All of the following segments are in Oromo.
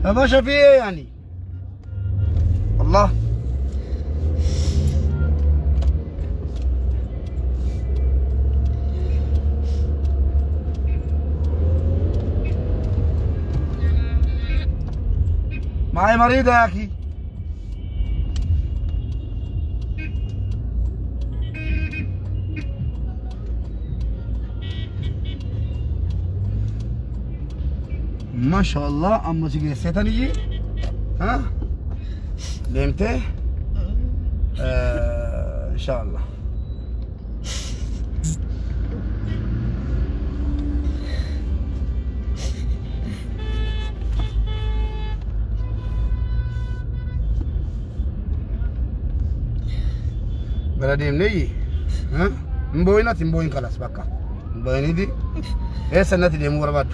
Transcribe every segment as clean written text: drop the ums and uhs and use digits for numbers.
ما شاف ايه يعني الله. معي مريضة يا أخي. ما شاء الله أما تيجي سيتني ها لمتى إن شاء الله. بلدي مني ها مبوين خلاص بقى مبوين دي إيه سنة دي مو برباد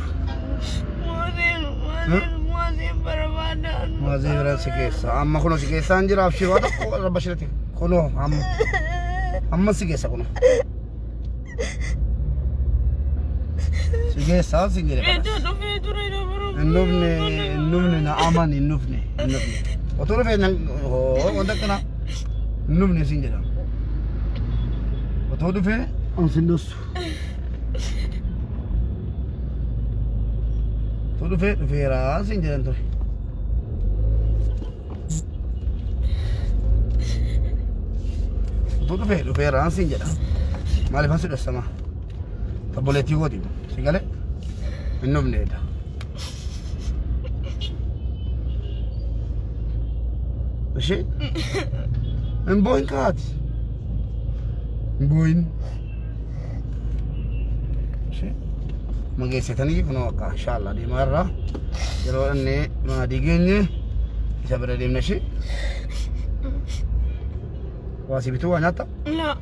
ما زي برا سكيسة أما كنو سكيسة أنجر أفشي وادا ربشرتي كنو أما سكيسة كنو سكيسة سكيسة النوبني نعمان النوبني وتورو في نعم وده كنا النوبني سكيسة وتورو في أنسندوس تورو في راس سكيسة تورو Tutto vero, per ansinjera. Ma le faccio da sama. Taboletti godi. Sigale? Non neda. Sì? Un buon cazzo. Un buon. Sì. Ma che se tani kono ka inshallah di marra. Jero ne ma digenye. Sabra dimna shi. واسي بتوع ناتا؟ لا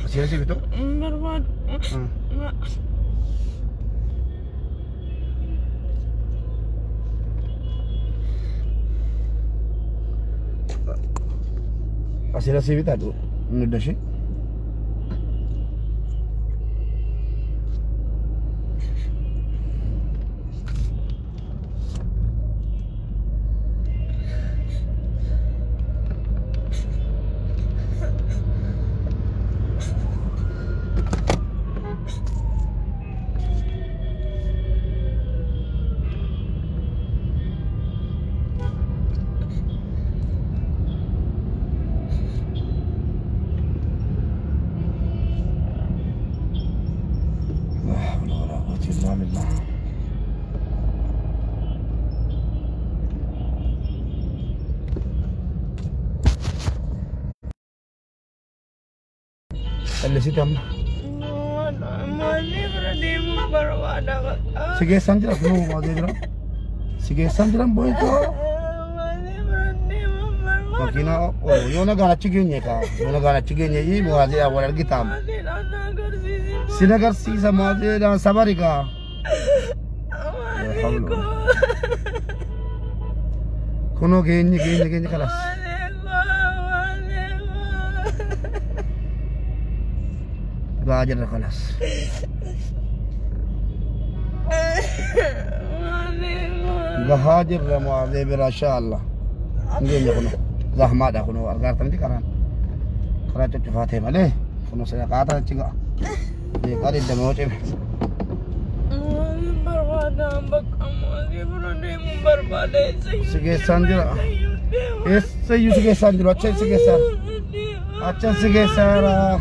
واسي بتوع؟ برباد لا واسي بتوع دو ندشي اللي سيتي أما ما ليبر دي مبروادا سيجي سانجرا كنو ما ديجرا سيجي سانجرا بويتو ما ليبر دي مبروادا ماكينا أو يونا غانا تشيجيني كا يونا غانا تشيجيني يي موازي أولا الكتاب سيناغر سيسا موازي دان سباري كا كنو جيني خلاص غاجر خلاص غاجر معذب ان شاء الله نجي كنو زحمه دا كنو اگر تمدي كران خراج تفاته ماله كنو سيقاتا تشغا دي قال دموچ بربادا بقى ما برندي بربادا سيجي سانجرا اس سيو سيجي سانجرا اچھا سيجي سار اچھا سيجي سارا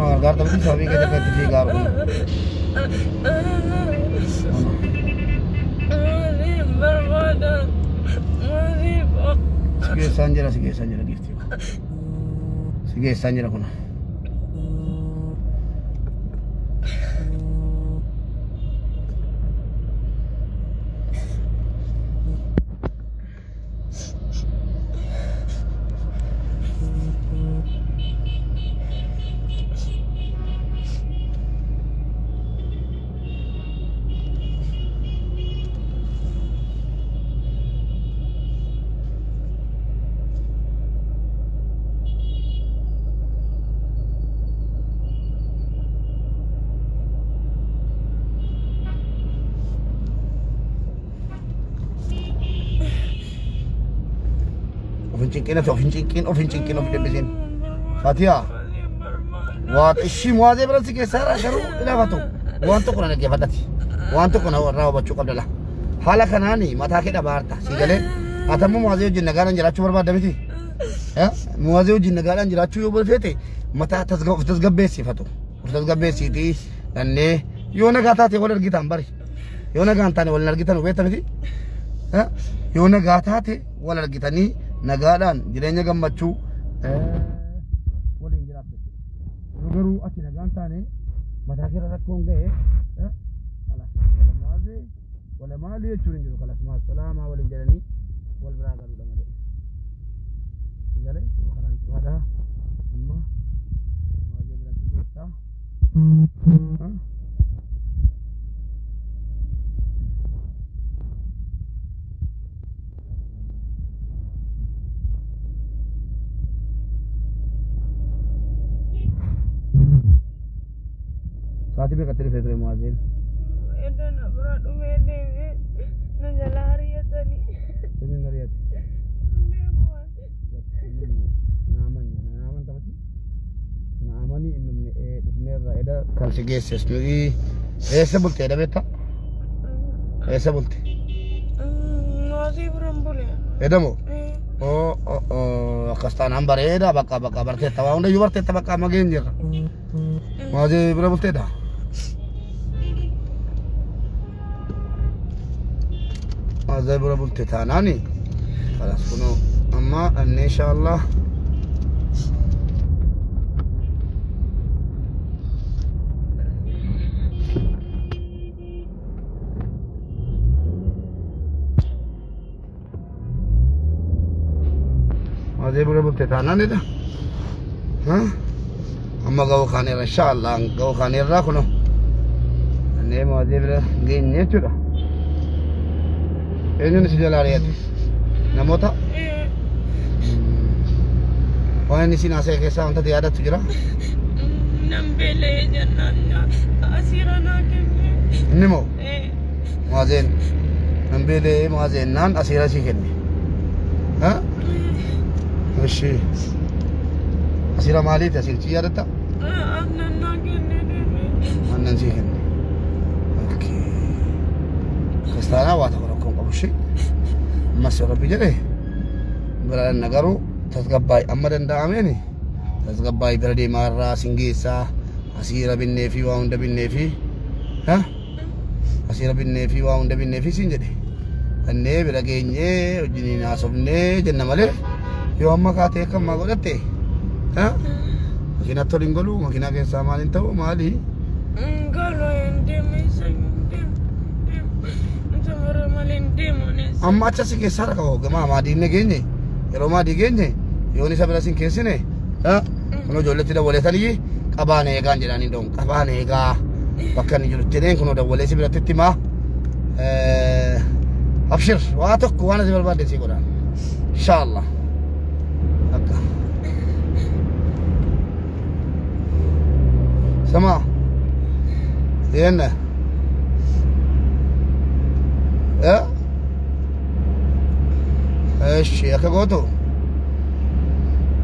no guarda tutti sapi che ti figaro sige sanjera gifti sige sanjera kuna cinqina ofin cinqin of debisin Fatiha Waat ishi muazee biratti keessaa garuu ilaafatu waan tokko na dhaggeeffadhati waan tokko na warraa hubachuu qabdala haala kanaani mataa kee dhabaarta si galee atammoo muazee wajjin nagaadhaan jiraachuu barbaadda miti muazee wajjin nagaadhaan jiraachuu yoo feete mataa tasgabbeessifatu tasgabbeessiitii dhannee yoo nagaa taate wal argitan bari yoo nagaa hin taane wal argitan hubeetta miti yoo nagaa taate wal argitanii nagaadhaan jireenya gammachuu waliin jiraatu garuu ati nagaan taane mataa kee rakkoon ga'e wala maali jechuun hin jiru kalas maal salaamaa waliin jedhanii wal biraa galuudha malee galee karaan cufaadha amma maazee biratti geessaa Saati be katri fedre muazin. Eda na beradu mede na jalari ya tani. Ini ngariat. Bebuan. Naman tapi. Naman ni inumne dufne eda kan sigese snugi. Esa bulte eda beta. Esa bulte. Masih berambul ya. Eda mo. Oh kastan ambar eda baka barte tawa unda yubarte tabaka magenjer. Masih berambul eda. زي برابو تتاناني خلاص كنو اما ان شاء الله زي برابو تتاناني ده ها اما جو خانير ان شاء الله جو خانير راكنو اني ما زي برا جيني تشودا Ini sudah lari hati. Namota? Oh ini sih nasi kesal untuk tiada tu jera. Nambele jangannya asiran akhirnya. Ini mau? Mazen. Nambele mazen nan asira sih kene. Hah? Masih. Asira mali tu asir cia ada tak? Anan akhirnya. Anan sih kene. Okay. Kestana awak tak شيء مسيرة بجري برا النجارو تسقباي أمرن داميني تسقباي بردي مرة سنجيسا أسيرة بالنفي وعند بالنفي ها أسيرة بالنفي وعند بالنفي سنجدي النبي برجيني وجني ناسبني جنة ماله يوم ما كاتي كم ما قلتي ها مكينة تورينغلو مكينة كسامان انتو مالي kalau yang dia misal amma acha si kesara ka hoga ma di ne genye ero ma di genye yoni sabra sin kesine ha kono jolleti da wole tani qabane ga njirani don qabane ga bakkan julu tenen kono da wole sibra tettima abshir wa tok wana sibra bade si godan inshallah akka sama yena ايش يا كغوتو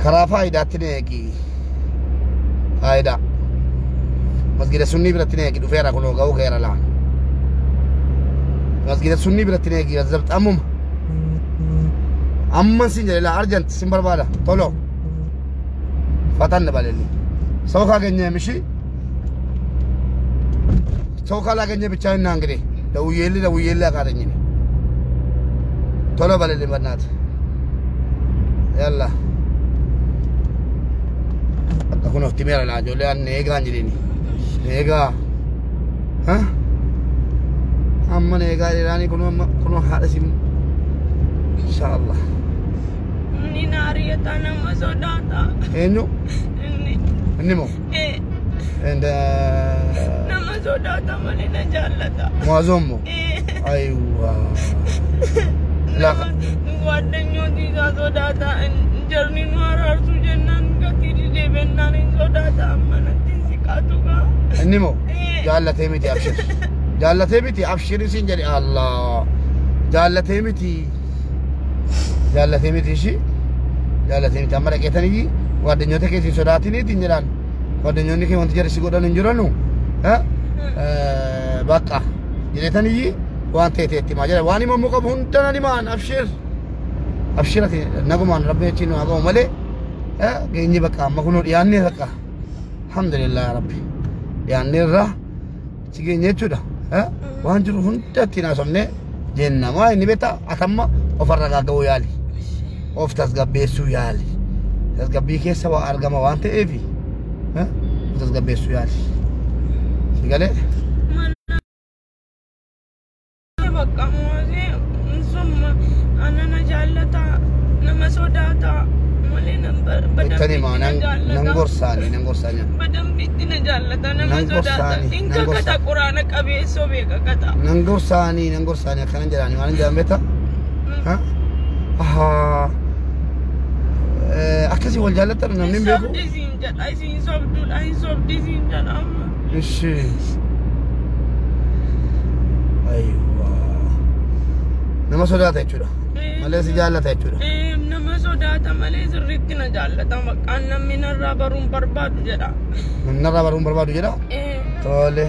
كرا فايدة تنيكي فايدة مسجد السني برتنيكي دفيرا كنو غاو غير لا مسجد السني برتنيكي زبط أمم سنجل لا أرجنت سنبر بالا طولو فتن بالي سوكا جنيه مشي سوكا لا جنيه بتشاين نانغري لو يلي قارنيني طلب للبنات يلا أكون اختمير العاجو لأن نيجا نجريني نيجا ها أما نيجا لاني كنو حارسين إن شاء الله ناري تانا مسوداتا إنو إنمو and nama sodata malina jallata معظمه أيوة لا wadanya tiga sodata jarni nuarar sujenan katiri debenan sodata mana tisikatuka إنمو جالتي متي أبشر جالتي متي أبشر سنجري الله جالتي متي شيء jaalatanii tamara qeetanii waaddanyoota keessi sodaatiniitiin jedhaan waaddanyoonni kee wanti jarisi godhan hin jiranu bakka jedhetanii waan ta'eetti maa jedha waan himamuu qabu hundana himaan abshirati nagumaan rabbi jechiin haa qabu malee geenye bakka amma kunoo dhiyaannee bakka alhamdulillah rabbi dhiyaannee irraa si geenye jechuudha waan jiru hundatti naasofne jenna maa inni beektaa atamma ofarra gaaga'uu yaali of tasgabbeessuu yaali tasgabbii keessa waa argama waan ta'eefi tasgabbeessuu yaali si galee bakka moosee insomma anana jaallata nama sodaata malee ittani maa nan gorsaani badambitti na jaallata nama sodaata inka kata quraana qabeessoo beeka kata nan gorsaani akkanan jedhaani waan hin jedhan beektaa akkasii wal jaallattan namni hin beeku isiin sobduudha hin sobdi isiin jedha amma ishi aywa nama sodaata jechuudha malee si jaallata jechuudha nama sodaata malee sirriitti na jaallata maqaan namni narraa baruun barbaadu jedha narraa baruun barbaadu jedha tole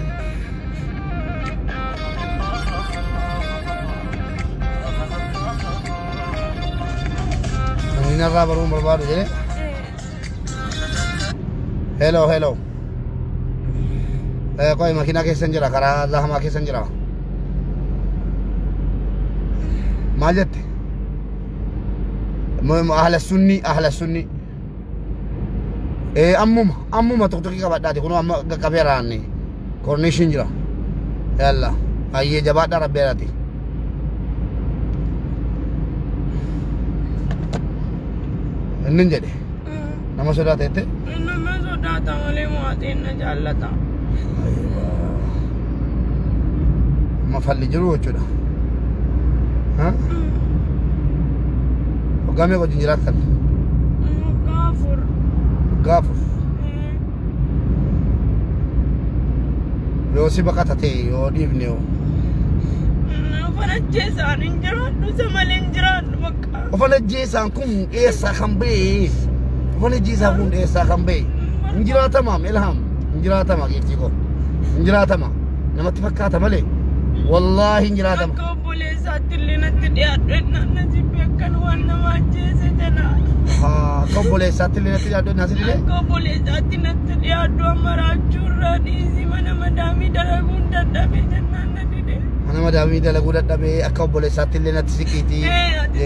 narraa baruun barbaadu jedhe hello qoy makiinaa keessan jira karaa zahamaa keessan jira maal jette ahla sunni ammuma tuqtuqii qabadhaati kunoo amma qaqqabee raanne kornishin jira yalla ayyee jabaadha rabbeeraati innin jedhe nama sodaata jette nama sodaata malee mo'ateen na jaallata mafalli jiru jechuudha hoggaa meeqa wajjin jiraattan gaafur yoo si baqata ta'e yoo dhiifne yoo ofan hin jiraadhu isa malee hin jiraadhu bakka ofan ajjeesaan kun eessaa kan ba'e ofan ajjeesaan kun eessaa kan ba'e hin jiraatama ilham hin jiraatama geettii koo hin jiraatama namatti fakkaata malee wallaahi hin jiraatama akka obboleessaatti illee natti dhiyaadhu na jibbe akkan waan nama ajjeese jedha akka obboleessaatti illee natti dhiyaadhu nasi dilee akka obboleessaatti natti dhiyaadhu amma raachuurraa dhiisii mana madaamii dalaguun dadhabee jennaan na dide mana madaamii dalaguu dadhabee akka obboleessaatti illee natti siqiitii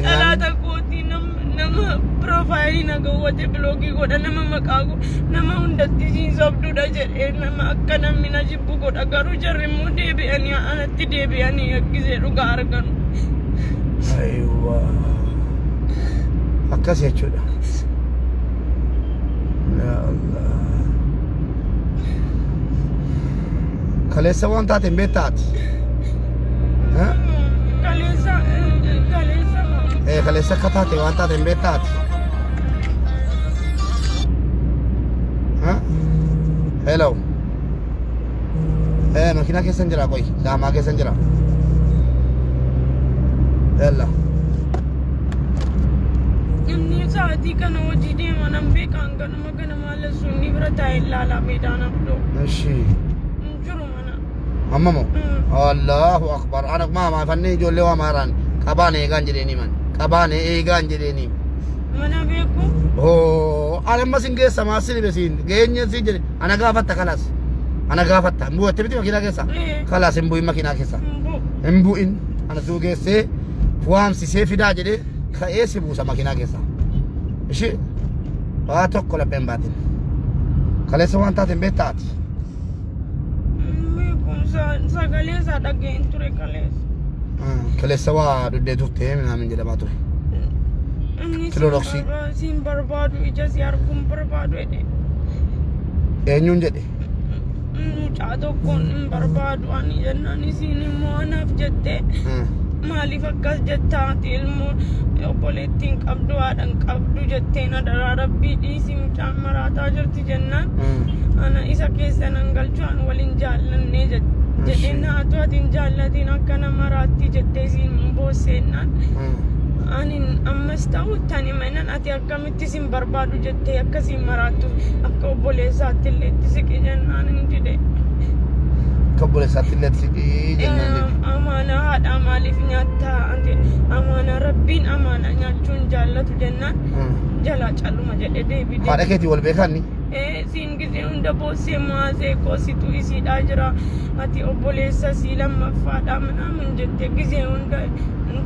dhalaata kootii nama profaayilii na gawwate biloogii godha nama maqaa nama hundatti siin sobduudha jedhee nama akka namni na jibbu godha garuu jarri immoo deebi'anii anatti deebi'anii akkisee dhugaa arganu aywa akkas jechuudha ya Allah kaleessa waan taateen beektaati kaleessa akka taate waan taateen beektaati hello makiinaa keessan jira qoy daamaa keessan jira yalla inni sa'aatii kana hojii deema nan beekaan ganuma kana maalla sunni bira taa'ee ilaalaa meedaan abdoo ishi hin jiru mana ammamoo allahu akbar ana maamaa fannee ijoollee waa maaraan qabaan eegaan jedheenii man qabaan eegaan jedheenii mana beeku ana ammas hin geessa maasini besiin geenye si jedhe ana gaafatta kalaas ana gaafatta hin bu'atte miti makiinaa keessa kalaas hin bu'in makiinaa keessa hin bu'in ana suu geessee waamsisee fidaa jedhee ka'ee si buusa makiinaa keessa ishi waa tokko lapheen baatin kaleessa waan taateen beektaati sagalee isaa dhageen ture kaleessa waa duddee turtee minaamin jedhamaa ture kilodoksii siin barbaadu ija si arguun barbaadu jedhe eenyuun jedhe mucaa tokkoon hin barbaadu ani jennaan isiin immoo anaaf jette maaliif akkas jettaati ilmoo obboleettiin qabdu haadhan qabdu jetteen adaraa rabbii dhiisii mucaan maraataa jirti jennaan ana isa keessa nan galchuun waliin jaallannee jedheen haatu atiin jaallatiin akka nama raatti jettee isiin boossennaan anin ammas ta'u tani manan ati akkamitti sin barbaadu jettee akkasiin maraattu akka obboleessaatti illee itti siqi jennaan hin dide. Obboleessaatti illee itti siqi jennaan dide. Amaana haadha maaliif nyaattaa ante amaana rabbiin amaana nyaachuun jaallatu jennaan jalaa calluma jedhe deebide. Haadha keetii wal beekanni? Siin gisee hunda boossee maasee koositu isiidhaa jira ati obboleessa sii lammaffaadhaa minaamin jettee gisee hunda.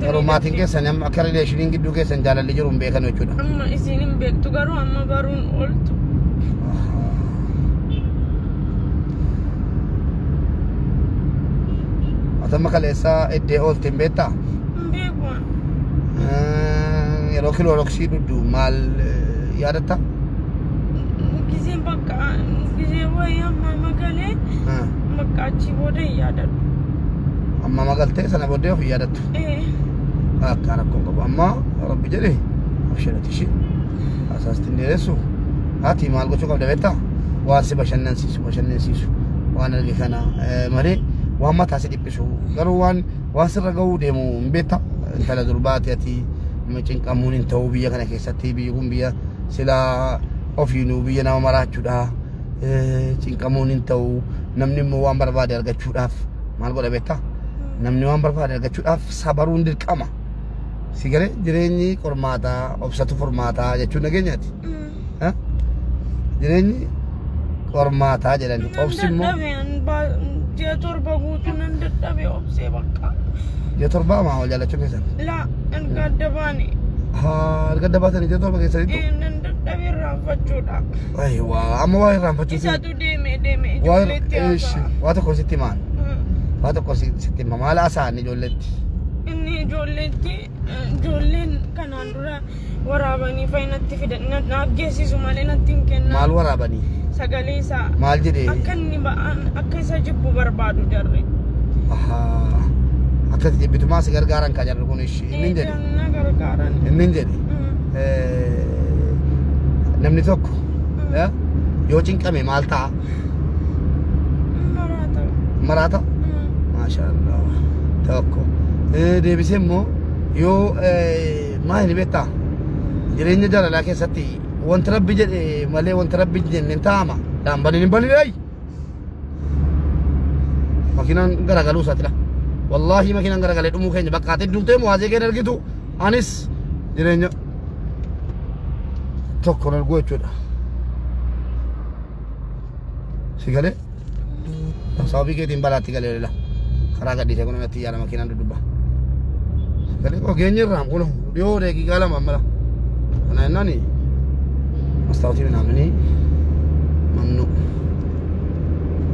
Garuu maatiin keessan amma akka rileeshiniin gidduu keessan jaalalli jiru hin beekan jechuudha. Amma isiin hin beektu garuu amma garuun ooltu. Atamma kaleessaa iddee oolte hin beektaa? Hin beeku. Yeroo kilooraksii dhudhu maal yaadatta? Giseen bakka gisee wayii amma magalee bakka achii booda hin yaadadhu. Amma magaltee sana booddee of hin yaadattu? Akka rakkoon qabu amma rabbi jedhe abshirati ishee asaasti hin dheeressu haati maal gochuu qabda beektaa? Waan si bashannansiisu waan arge kana malee waan mataa si dhiphisu garuu waan sirra gahuu deemu hin beektaa? Intala durbaati ati cinqamuun hin ta'u biyya kana keessatti biyyi kun biyya silaa ofiinuu biyya nama maraachuudha cinqamuun hin ta'u namni immoo waan barbaade argachuudhaaf maal godha beektaa? Namni waan barbaade argachuudhaaf sabaruun dirqama. Si galee jireenyi qormaataa obsatu furmaataa jechuun nageenyaati. Jireenyi qormaataa jedhani obsi immoo. Ji'a torba guutuu nan dadhabee obsee bakka. Ji'a torbaa maa wal jaalachuun keessan? Laa erga adda baane. Erga adda baatanii ji'a torba keessanitti? Nan dadhabee irraanfachuudha. Waa amma waa irraanfachuu. Isaatu deemee ijoolleetti haasa'a. Waa tokko sitti maal? Waa tokko sitti maal haasa'an ijoolleetti? Inni ijoolleen kanaan dura waraabanii fayyinatti fidan naaf geessisu malee natti hin kennan. Maal waraabanii? Sagalee isaa. Maal jedhee? Akka inni ba'an akka isa jibbu barbaadu jarre. Akkati jibbitumaa si gargaaran ka jarre kun inni hin jedhe? Na gargaaran. Inni hin jedhe? Namni tokko yoo cinqame maal ta'a? Maraata. Maraata? Maashaallah. Tokko. Deebisee immoo yoo maal hin beektaa? Jireenya jaalalaa keessatti wanti rabbi jedhe malee wanti rabbi jenne hin taa'ama. Dhaambaliin hin balidaayi. Makiinaan garagaluu isaatidha. Wallaahi makiinaan garagalee dhumuu keenya bakka ati duutee muwaazee keenya argitu anis jireenya tokko narguu jechuudha. Si galee? Sababii keetiin balaatti galee leela. Karaa gadhiisee kun natti yaala makiinaan dudubba. Si galee ogeenya irraan kun dhiyoo deeqiiqaa lama mala. Kana jennaani mastaawotii minaamini mamnu.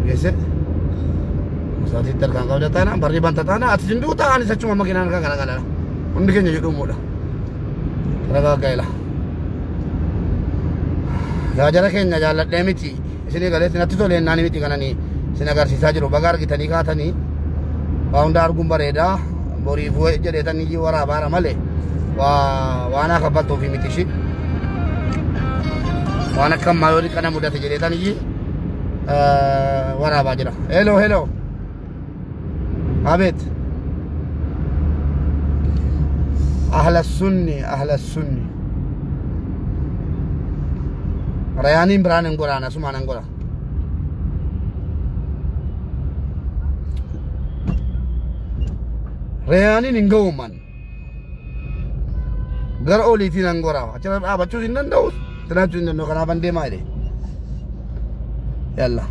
Geesse? Mastaawotii tarkaan qabda taana barri banta taana ati jinduu ta'anis achuma makiinaan kan garagala. Hundi keenya jedhumuudha. Ragaa gaa'ela. Jara keenya jaalladhee miti isin galeetti natti tole naani miti kananii isin agarsiisaa jiru baga argitanii kaatanii waa hunda arguun bareedaa boriif jedheetanii waraabaara malee waan akka battuufi miti ishi waan akka ammaa yoo dhiqana mudate jedheetanii waraabaa jira. Hello. Abeet. Ahla sunni. Rayaanin biraan hin godhaan asumaan hin godha. Rayaanin hin ga'uuman. Gara oliitiin hin godhaa. Achirra dhaabachuus hin danda'u. Tiraachuu hin danda'u kanaaf hin deemaa jedhe. Yalla.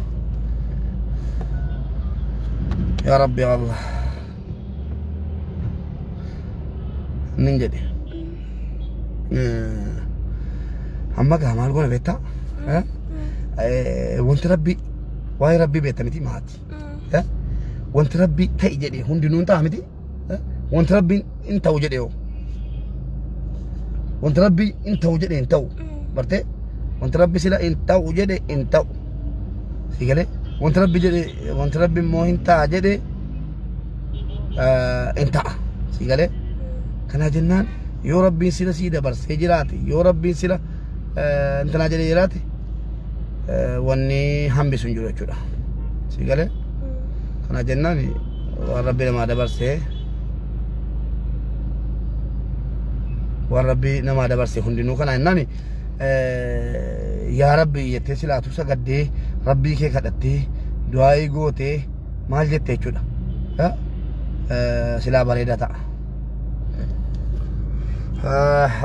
Yaa Rabbi Allah. Nin jedhe. Amma gaa maal goona beektaa? Wanti rabbi waa'ee rabbii beekta miti maati? Wanti rabbi ta'i jedhee hundinuu hin ta'a miti? Wanti rabbi hin ta'u jedhee hoo? Wanti rabbi hin ta'u jedhee hin ta'u bartee? Wanti rabbi sila hin ta'u jedhee hin ta'u. Si galee? Wanti rabbi jedhee wanti rabbi immoo hin ta'a jedhee hin ta'a. Si galee? Kana jennaan yoo rabbiin sila sii dabarsee jiraate yoo rabbiin sila انتنا جري جراتي واني هم بيسون جرو چودا سيگله انا جناني ربي ما دبر سه والربي نما دبرسي هندنو كان إنني يا ربي يتسلا توسا قدي ربي كي كدتي دعائي قوتي مال جتة جدا سلا بريدة تا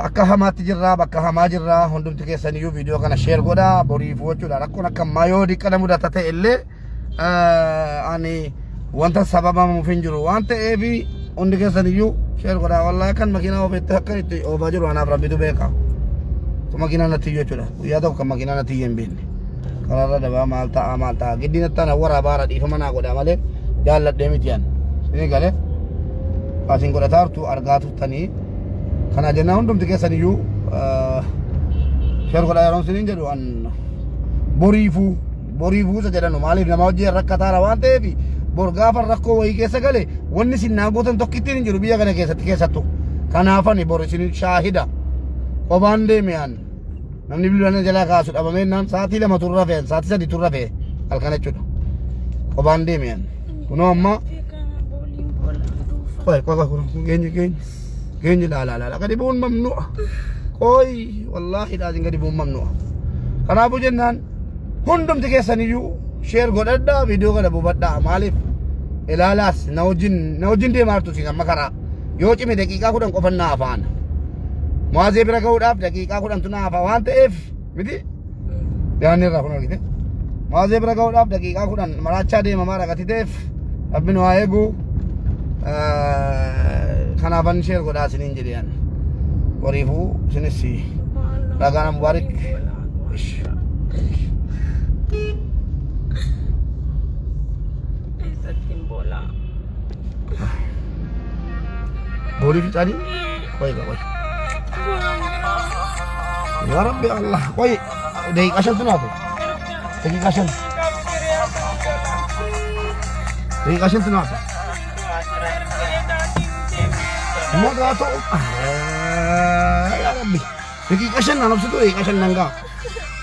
أكها ما تجرا بكها ما جرا هندم تكي سنيو فيديو كان شير قدا بوري فوتشو لكن أكم ما يودي كنا مدا تته إلله أني وانت سبب ما مفنجرو وانت إبي عندك سنيو شير قدا والله كان مكينا وبيتهكر أو بجرو أنا بربي تبيكا تو مكينا نتيجة جدا ويا تو كم مكينا نتيجة بيني كلا دبا مالتا قدينا تنا ورا بارد إفهمنا قدا ماله جال دميتيان ini gale pasin ko datar tu argatu tani kana jena hundum tike saniyu shar ko da yaron sinin jadu an borifu sa jada no mali na mawje rakata rawante bi bor gafar rakko wi ke sagale wonni sin nagotan tokkitin jadu biya gane ke sattu kana fani bor sin shahida ko bande mian namni bilana jala ka sud abamen nan saati lama turra fe saati sadi turra fe alkane chudo ko bande mian kuno amma Koi, genyi la. Kadibun mamnu. Koi, wallahi lazim kadibun mamnu. Karena bu jennan, hundum tike saniyu share godada video kada bubadda malif. Ilalas naujin de martu singa makara. Yo cimi dakika kudan kofan na afan. Muaze bira kaudap dakika kudan tuna afa wante if. Miti? Jangan rakuna gitu. Muaze bira kaudap dakika kudan maracha de mamara katidef. Abinu aegu. Kanaban share ko da sinin jiriyan warifu sinisi ragana mubarak boli tadi koi ya rabbi allah koi dai kashan tuna to dai kashan tuna to mau gato ya rabbi bagi kashan na nafsu to kashan nanga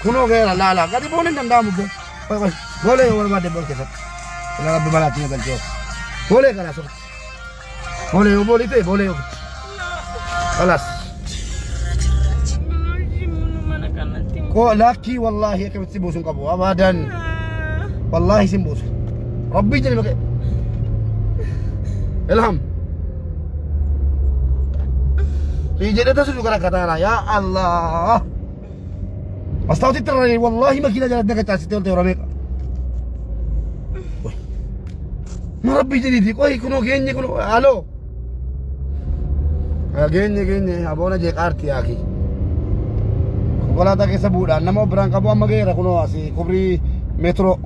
kuno ga la gadi boleh nanda mugge boleh war bade bol kesat la rabbi balati ne baljo boleh kala so boleh te boleh خلاص ko laki wallahi ka tibusun kabu abadan wallahi simbus rabbi jani bake ilham jadi itu sudah kata ya Allah. Astagfirullah wallahi makina jalan dekat situ orang mereka. Marabbi jadi di koi kuno genye kuno halo. Genye abona je karti aki. Kola ta ke sabuda namo berangkat buat magera kuno si kubri metro.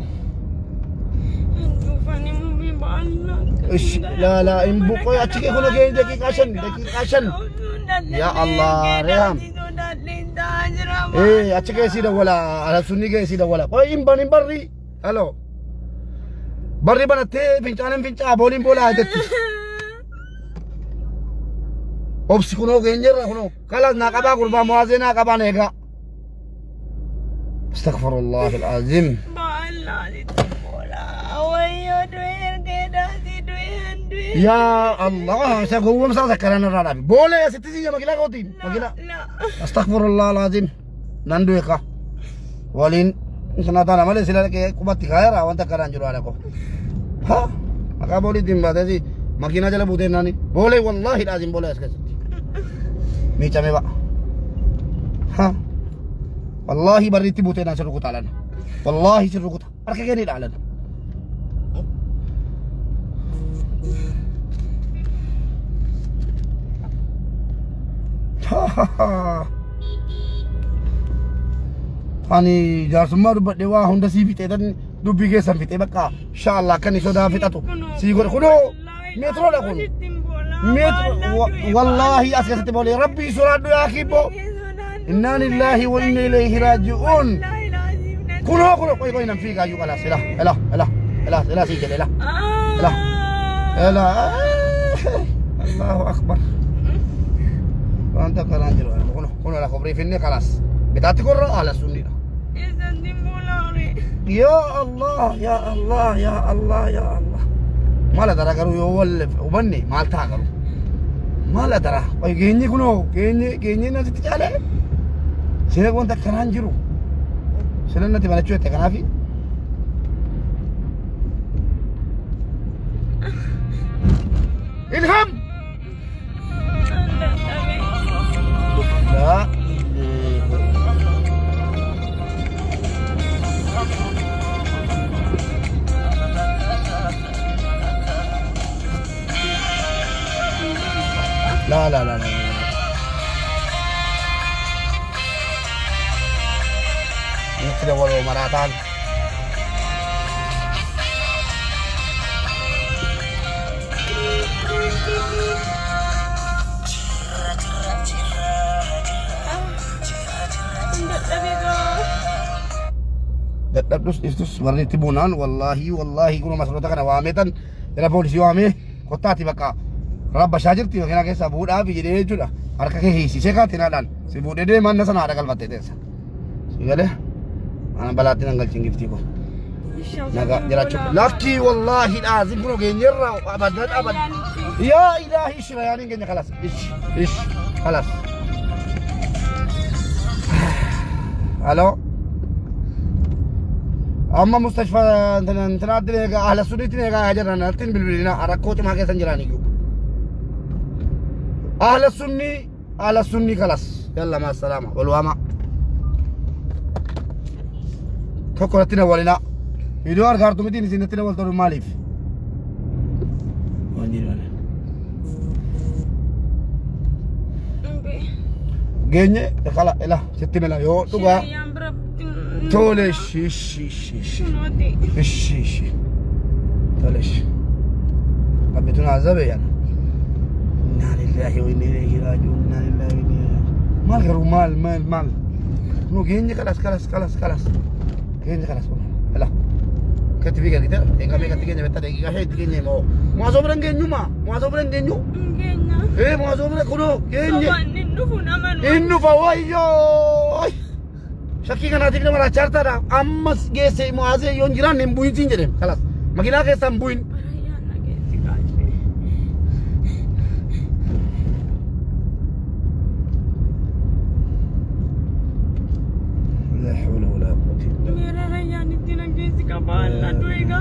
La imbu koi acike kuno genye deki kashan. Ya Allah Reham acike sida wala ala sunni ke sida wala koi imban barri halo barri banate pincha bolin bola ajatti obsi kuno genjera kuno kala nakaba kurba muaze nakaba nega astaghfirullah alazim ya Allah saya gua masa sekarang orang boleh ya situ sih makina kautin makina astaghfirullah alazim nandu eka walin sanata nama le sila ke kubat kaya rawan tak karan juru ada ko ha maka boleh timba tadi makina jala bute nani boleh wallahi alazim boleh sekali ni came ba ha wallahi bariti bute na seru kutalan wallahi seru kuta arke gani dalan Ani jarsumma dubat dewa Honda Civic dan dubi ke sampai baka insyaallah kan iso da fitatu si gor kuno metro la kuno metro wallahi asgati boleh rabbi suradu ya akibo inna lillahi wa inna ilaihi rajiun kuno koi nam fi ga yu kala sila ela si jele ela Allahu akbar anta kalanjiro kuno la kubri finni khalas betati korra ala sunni ya Allah mala daragaru yo wal ubanni malta garu Maala tara. Oy geenye kuno geenye natti caale. Sina wanta kanaan jiru. Sina natti balachuu ette kanaafi. Ilham. La. La. Ini tidak walau maratan. Terus itu sebenarnya tibunan, wallahi kuno masalah tak kena wametan, tidak polisi wame, kota tiba ka. Rabba shajer tiba kena kesa buda abi jadi juda. Harga kehisi sekat tinadan. Si buda deh mana sana ada kalbat desa. Sigale, mana balatin anggal cingif tibo. Naga jarak cukup. Laki wallahi azim kuno genjerra abad. Ya ilahi shirayani genjer kalas. Ish kalas. Halo. أما مستشفى تنادي أهل السنة تنيجا أجرنا نتين بالبلينا أراكوت ما كيسان جراني جو أهل السنة خلاص يلا مع السلامة والواما كوكولتنا ولنا يدوار غارتو متين سنتنا والتور ماليف جيني خلا إلا ستين لا يو تبا تولي شي توليش قبتنا عذابي يعني إنا لله وإنا إليه راجعون إنا لله وإنا إليه مال غير مال نو جيني خلاص جيني خلاص لا كتبي كده إنك بيجي تيجي نبتة تيجي كهي تيجي ما صبرن جينيو ما صبرن جينيو إيه ما صبرن كله جيني إنه فوايو Shaki kan hati kita marah carta dah. Amas gese muaze yon jiran nembuin sinjere. Kalas. Makina ke sambuin. La hawla wala quwwata. Mera rayyan itina gese ka balla duega.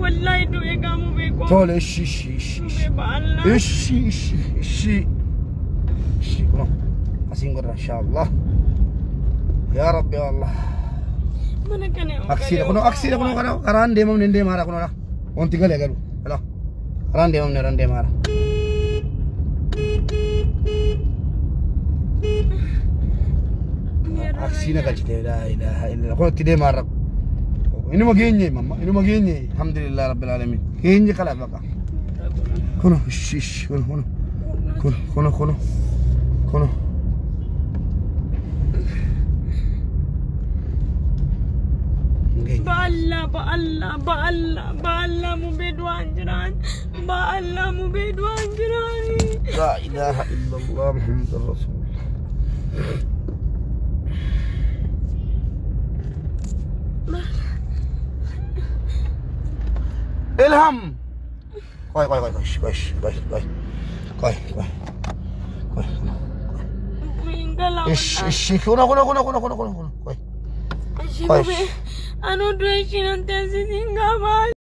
Wallahi duega mu beko. Tole shi. Ishi. Kono. Asingor insyaallah. Ya Rabbi Allah. Mana kene? Aksi kono karan demam nende mara kono lah. On tinggal ya garu. Halo. Karan demam nende mara. Aksi na kacite la ilaha illallah. Kono tide mara. Ini mau genye mama. Alhamdulillah Rabbil alamin. Genye kala baka. Kono shish kono. Ba'Allah mu bedwan jiran. La ilaha illallah Muhammadur Rasulullah. Ilham. Koi. Ish. Kono. Koi. Ano dua nanti singgah